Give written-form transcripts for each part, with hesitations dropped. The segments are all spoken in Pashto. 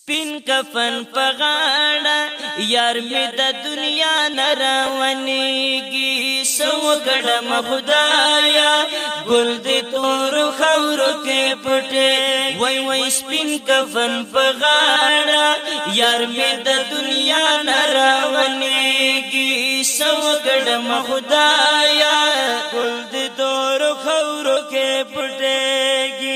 سپین کفن پغاڑا یار می د دنیا نراونیگی سو کڑم خدایا گل دی تور خورو کے پٹے وی وی سپین کفن پغاڑا یار می د دنیا نراونیگی سو کڑم خدایا گل دی تور خورو کے پٹے گی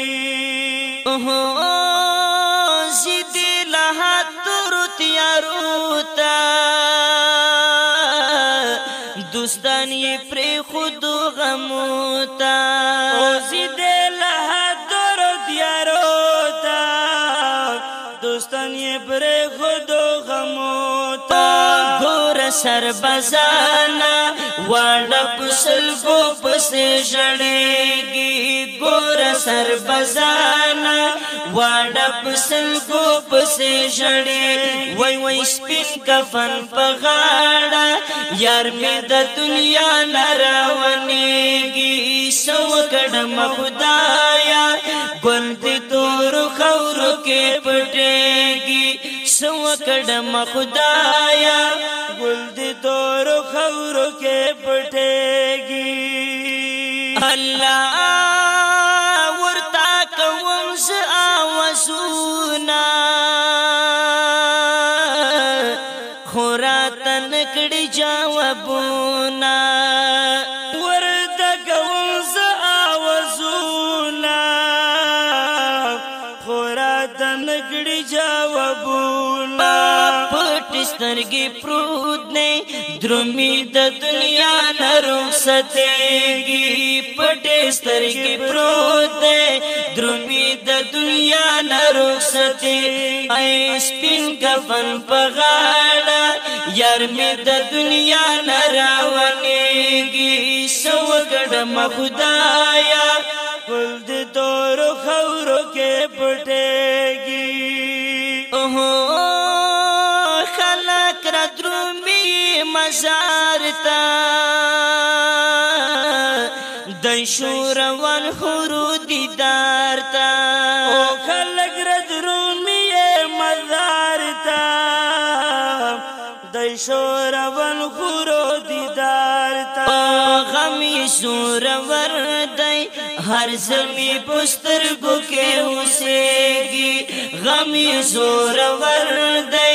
دوستان یہ پر خود غموتا زید لحدر دیاروتا دوستان یہ پر خود غموتا گور سر بزانا واڑا پسلگو پسے جڑیگی گور سر بزانا واڑا پسلگو پسے جڑی وی وی سپین کفن پغاڑا یار می د دنیا نراونیگی سو کڑم خدایا گل دی تور خورو کے پٹیگی سو کڑم خدایا گل دی تور خورو کے پٹیگی اللہ ورتا کومز آوازونا خورات نکڑی جوابونا ورد کومز آوازونا خورات نکڑی جوابونا پٹ سترگی پرود نے درمی د دنیا نروخ ستیگی پٹ سترگی پرود نے درمی د دنیا نروخ ستیگی اے سپین کفن پغاڑا یار می د دنیا نراونیگی سو گڑم خدایا گل دی تور خورو کے پٹیگی خلق را درومی مزارتا دی شور والحرو دیدارتا خلق را درومی مزارتا دی شور والحرو دیدارتا غمی سور وردی ہر زمی پسترگو کے حسیگی غمی سور وردی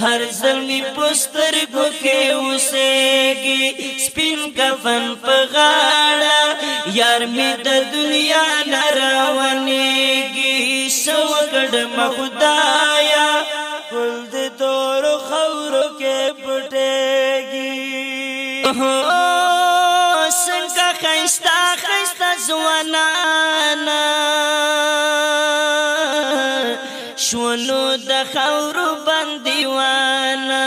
ہر زمی پسترگو کے حسیگی سپین کفن پغاڑا یار می د دنیا نراونیگی سو کڑم خدایا گل دی تور خورو کے پٹیگی سنگا خیستا خیستا زوانانا شونو د خورو بندیوانا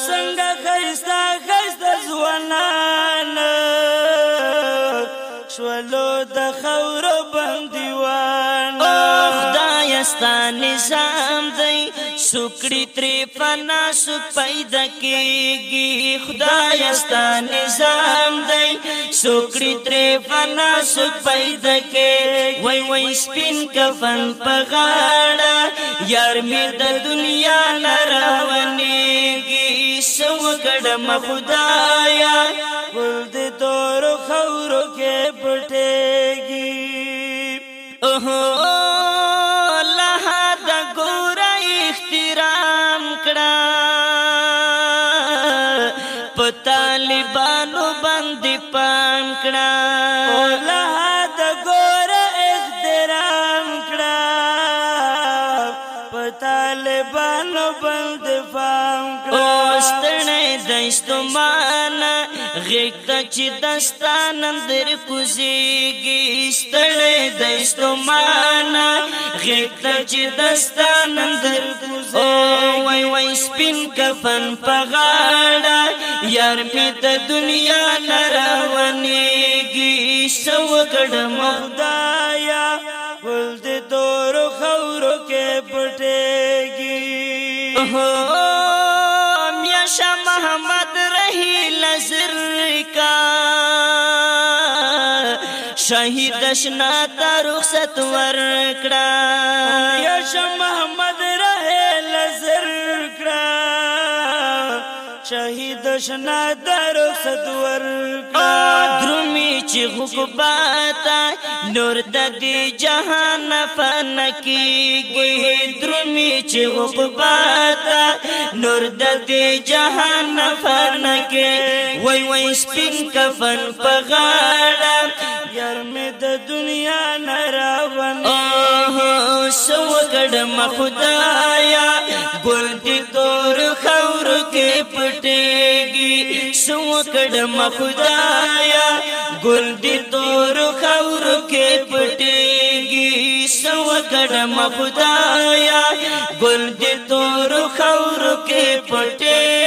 سنگا خیستا خیستا زوانانا شولو د خورو بندیوانا خدای ستا نظام دی سکڑی تری فنا سک پیدا کیگی خدای ستا نظام دی سکڑی تری فنا سک پیدا کیگی وی وی سپین کفن پغاڑا یار می د دنیا نراونیگی سو کڑم خدایا گل دی تور خورو کے پٹیگی طالبانو بندی پام کڑا لحد گور احترام کڑا طالبانو بند پام کڑا ستنی دستو مانا غیق دا چی دستان اندر کزیگی ستنی دستو مانا غیق دا چی دستان اندر کزیگی وی وی سپین کفن پغاڑا یار می د دنیا نراونیگی سو کڑم خدایا گل دی تور خورو کے پٹیگی میاشا محمد رہی لزر کا شہید اشنا تا رخصت ورکڑا میاشا محمد رہی دشنا درو صدور درومی چی غباتا نور د دې جهان فن کیږي درومی چی غباتا نور د دې جهان فن کې وای وای سپین کفن پغاړه یار می د دنیا نراون سو کډم خدایا ګل دې تور خور کې پټېږي سو کډم خدایا ګل دې تور خور کې پټېږي سو کډم خدایا ګل دې تور خور کې پټېږي